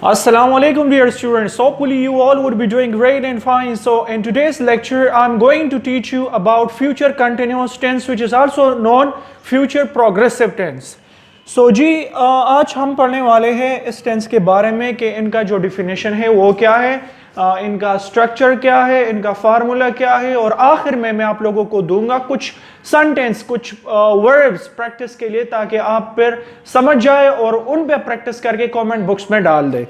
Assalamualaikum dear students, hopefully you all would be doing great and fine. So in today's lecture I'm going to teach you about future continuous tense which is also known future progressive tense. So जी आज हम पढ़ने वाले हैं इस tense के बारे में कि इनका जो डिफिनेशन है वो क्या है, इनका स्ट्रक्चर क्या है, इनका फार्मूला क्या है और आखिर में मैं आप लोगों को दूंगा कुछ सेंटेंस, कुछ वर्ब्स प्रैक्टिस के लिए ताकि आप फिर समझ जाए और उन पे प्रैक्टिस करके कमेंट बुक्स में डाल दे.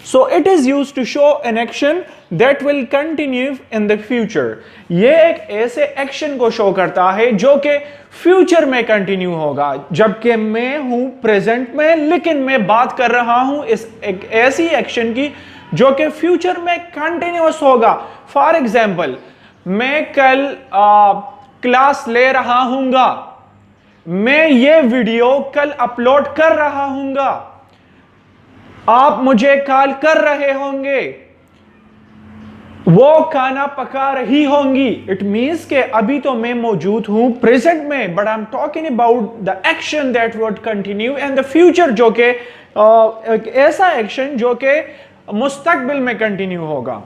So it is used to show an action that will continue in the future. ये एक ऐसे एक्शन को शो करता है जो कि फ्यूचर में कंटिन्यू होगा, जबकि मैं हूं प्रेजेंट में लेकिन मैं बात कर रहा हूं इस एक ऐसी एक्शन की जो कि फ्यूचर में कंटिन्यूअस होगा. फॉर एग्जाम्पल, मैं कल क्लास ले रहा हूंगा, मैं ये वीडियो कल अपलोड कर रहा हूंगा, आप मुझे कॉल कर रहे होंगे, वो खाना पका रही होंगी. इट मीन्स के अभी तो मैं मौजूद हूं प्रेजेंट में, but I am talking about the action that would continue in the future, जो कि एक ऐसा एक्शन जो कि मुस्तकबिल में कंटिन्यू होगा.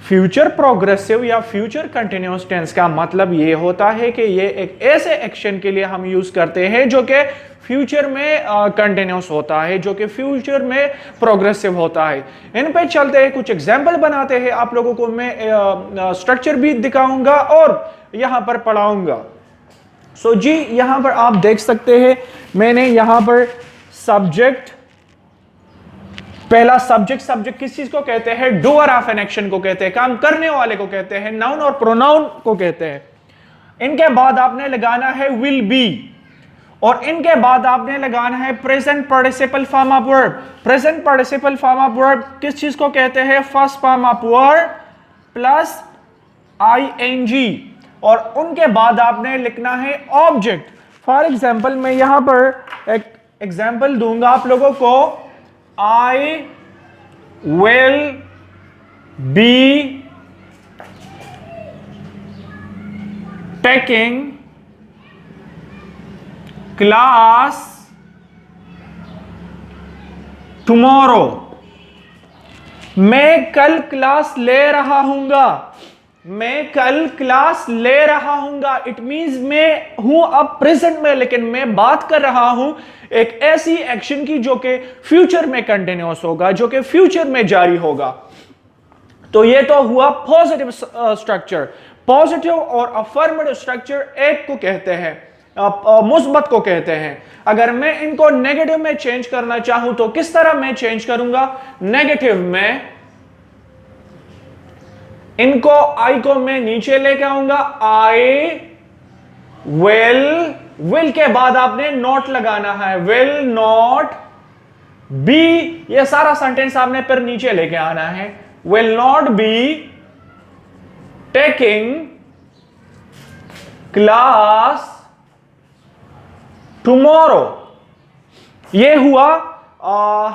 फ्यूचर प्रोग्रेसिव या फ्यूचर कंटिन्यूअस टेंस का मतलब ये होता है कि ये एक ऐसे एक्शन के लिए हम यूज करते हैं जो कि फ्यूचर में कंटिन्यूअस होता है, जो कि फ्यूचर में प्रोग्रेसिव होता है. इन पे चलते हैं, कुछ एग्जांपल बनाते हैं, आप लोगों को मैं स्ट्रक्चर भी दिखाऊंगा और यहां पर पढ़ाऊंगा. सो जी यहां पर आप देख सकते हैं मैंने यहां पर सब्जेक्ट, पहला सब्जेक्ट किस चीज को कहते हैं? डूअर ऑफ एन एक्शन को कहते हैं, काम करने वाले को कहते हैं, नाउन और प्रोनाउन को कहते हैं. इनके बाद आपने लगाना है विल बी और इनके बाद आपने लगाना है present participle form of verb. Present participle form of verb किस चीज को कहते हैं? First form of verb plus ING और उनके बाद आपने लिखना है ऑब्जेक्ट. फॉर एग्जांपल मैं यहां पर एक एग्जांपल दूंगा आप लोगों को. I will be taking class tomorrow. मैं कल क्लास ले रहा हूंगा, मैं कल क्लास ले रहा हूंगा. इट मींस मैं हूं अब प्रेजेंट में लेकिन मैं बात कर रहा हूं एक ऐसी एक्शन की जो कि फ्यूचर में कंटिन्यूअस होगा, जो कि फ्यूचर में जारी होगा. तो ये तो हुआ पॉजिटिव स्ट्रक्चर. पॉजिटिव और अफर्मेटिव स्ट्रक्चर एक को कहते हैं, मुस्बत को कहते हैं. अगर मैं इनको नेगेटिव में चेंज करना चाहूं तो किस तरह मैं चेंज करूंगा? नेगेटिव में इनको आई को मैं नीचे लेके आऊंगा. आई विल के बाद आपने नॉट लगाना है, विल नॉट बी. ये सारा सेंटेंस आपने फिर नीचे लेके आना है. Will not be taking class tomorrow. ये हुआ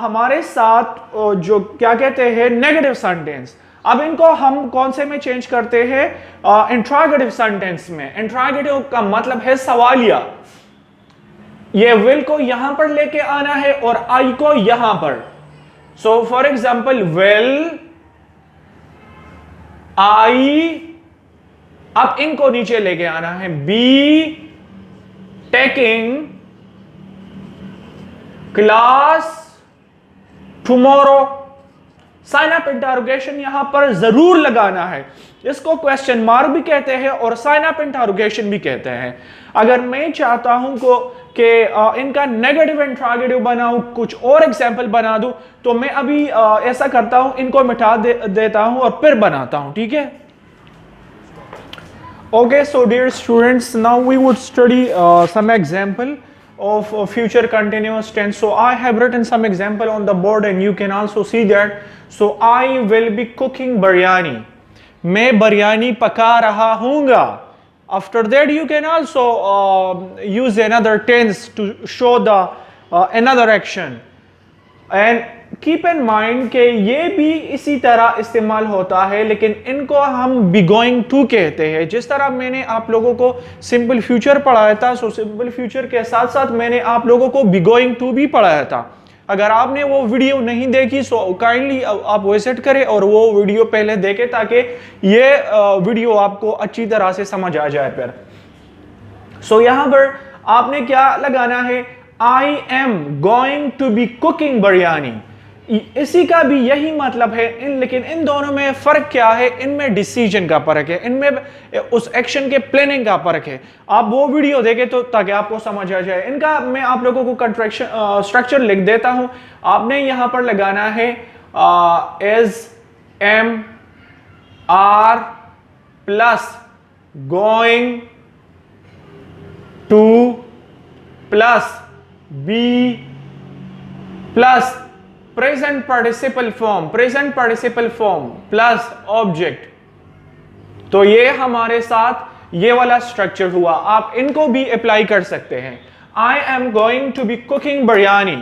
हमारे साथ जो क्या कहते हैं नेगेटिव सेंटेंस. अब इनको हम कौन से में चेंज करते हैं? इंट्रोगेटिव सेंटेंस में. इंट्रोगेटिव का मतलब है सवालिया. ये विल को यहां पर लेके आना है और आई को यहां पर. So for example will I, अब इनको नीचे लेके आना है. Be taking class tomorrow. Sign of interrogation यहां पर जरूर लगाना है. इसको क्वेश्चन मार्क भी कहते हैं और साइन ऑफ इंटरोगेशन भी कहते हैं. अगर मैं चाहता हूं कि इनका नेगेटिव इंट्रोगेटिव बनाऊं, कुछ और एग्जांपल बना दूं, तो मैं अभी ऐसा करता हूं, इनको मिटा देता हूं और फिर बनाता हूं. ठीक है? Okay, so dear students, now we would study some example of future continuous tense. So I have written some example on the board and you can also see that. So I will be cooking biryani. मैं biryani पका रहा हूँगा. After that you can also use another tense to show the another action. And keep in mind कि ये भी इसी तरह इस्तेमाल होता है, लेकिन इनको हम बी गोइंग टू कहते हैं. जिस तरह मैंने आप लोगों को सिंपल फ्यूचर पढ़ाया था, सो सिंपल फ्यूचर के साथ साथ मैंने आप लोगों को बी गोइंग टू भी पढ़ाया था. अगर आपने वो वीडियो नहीं देखी सो काइंडली आप विजिट करें और वो वीडियो पहले देखें ताकि ये वीडियो आपको अच्छी तरह से समझ आ जाए फिर। सो यहां पर आपने क्या लगाना है, I am going to be cooking biryani. इसी का भी यही मतलब है, लेकिन इन दोनों में फर्क क्या है, इनमें डिसीजन का फर्क है, इनमें उस एक्शन के प्लानिंग का फर्क है। आप वो वीडियो देखें तो ताकि आपको समझ आ जाए। इनका मैं आप लोगों को कंट्रैक्शन स्ट्रक्चर लिख देता हूं। आपने यहां पर लगाना है is am are plus going to plus be plus present participle form plus object. तो ये हमारे साथ ये वाला स्ट्रक्चर हुआ। आप इनको भी अप्लाई कर सकते हैं। I am going to be cooking biryani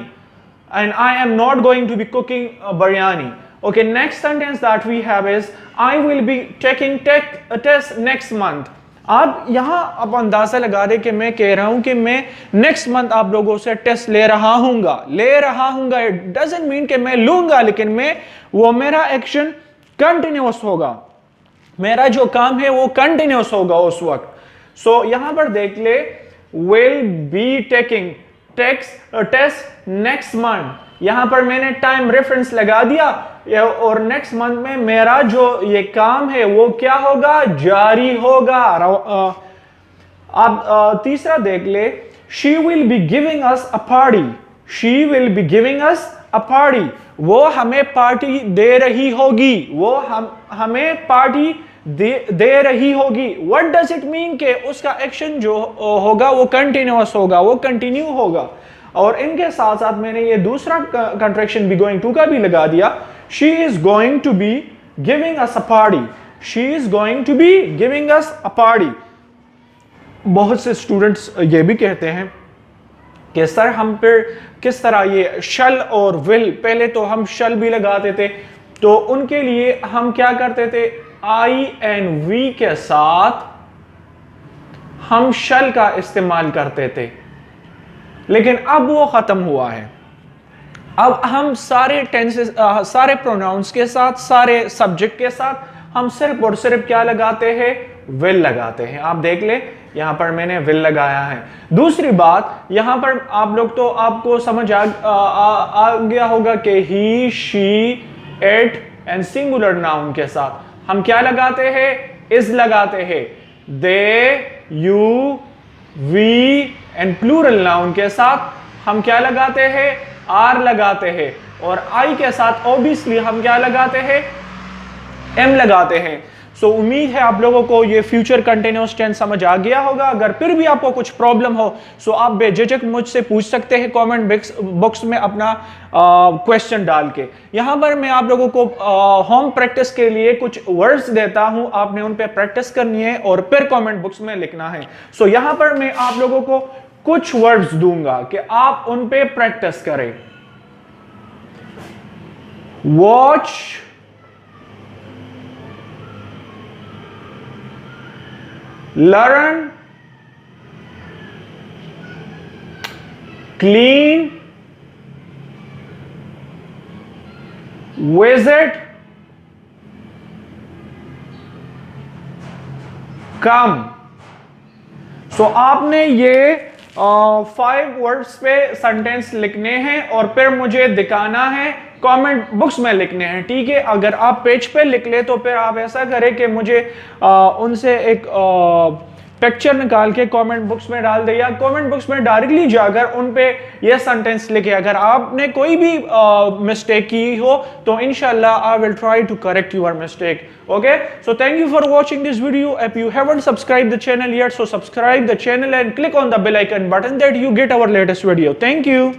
and I am not going to be cooking biryani. Okay, next sentence that we have is I will be taking test next month. आप यहां अब अंदाजा लगा दे कि मैं कह रहा हूं कि मैं नेक्स्ट मंथ आप लोगों से टेस्ट ले रहा हूंगा। इट डजंट मीन कि मैं लूंगा, लेकिन मेरा एक्शन कंटिन्यूअस होगा, मेरा जो काम है वो कंटिन्यूअस होगा उस वक्त। सो यहां पर देख ले, will be taking test next month. यहां पर मैंने टाइम रेफरेंस लगा दिया और नेक्स्ट मंथ में मेरा जो ये काम है वो क्या होगा, जारी होगा। अब तीसरा देख ले, she will be giving us a party. She will be giving us a party, वो हमें पार्टी दे रही होगी, वो हमें पार्टी दे रही होगी। व्हाट डज इट मीन के उसका एक्शन जो होगा वो कंटिन्यूअस होगा, वो कंटिन्यू होगा। और इनके साथ साथ मैंने ये दूसरा कंट्रैक्शन बी गोइंग टू का भी लगा दिया। She is going to be giving us a party. She is going to be giving us a party. बहुत से स्टूडेंट्स ये भी कहते हैं कि सर हम पर किस तरह ये शल और विल, पहले तो हम शल भी लगाते थे, तो उनके लिए हम क्या करते थे, आई एंड वी के साथ हम शल का इस्तेमाल करते थे, लेकिन अब वो खत्म हुआ है। अब हम सारे टेंसेस, सारे प्रोनाउंस के साथ, सारे सब्जेक्ट के साथ हम सिर्फ और सिर्फ क्या लगाते हैं, विल लगाते हैं। आप देख ले, यहां पर मैंने विल लगाया है। दूसरी बात, यहां पर आप लोग तो आपको समझ आ गया होगा कि he, she, it and singular noun के साथ हम क्या लगाते हैं, इज लगाते हैं। They, you, we and plural noun के साथ हम क्या लगाते हैं, आर लगाते हैं। और आई के साथ ऑब्वियसली हम क्या लगाते हैं, एम लगाते हैं। सो उम्मीद है आप लोगों को ये फ्यूचर कंटिन्यूअस टेंस समझ आ गया होगा। अगर फिर भी आपको कुछ प्रॉब्लम हो सो आप बेझिझक मुझसे पूछ सकते हैं कमेंट बॉक्स में अपना क्वेश्चन डाल के। यहां पर मैं आप लोगों को होम प्रैक्टिस के लिए कुछ वर्ड्स देता हूं, आपने उन पे प्रैक्टिस करनी है और फिर कमेंट बॉक्स में लिखना है। सो यहां पर मैं आप लोगों को कुछ वर्ड्स दूंगा कि आप उन पे प्रैक्टिस करें। Watch, learn, clean, visit, come। सो आपने ये 5 वर्ड्स पे सेंटेंस लिखने हैं और फिर मुझे दिखाना है, कमेंट बॉक्स में लिखने हैं, ठीक है। अगर आप पेज पे लिख ले तो फिर आप ऐसा करें कि मुझे उनसे एक पिक्चर निकाल के कमेंट बॉक्स में डाल दे, या कमेंट बॉक्स में डायरेक्टली जाकर उन पे ये सेंटेंस लिखे। अगर आपने कोई भी मिस्टेक की हो तो इंशाल्लाह I will try to correct your mistake. Okay, so thank you for watching this video. If you haven't subscribe the channel yet, so subscribe the channel and click on the bell icon button that you get our latest video. Thank you.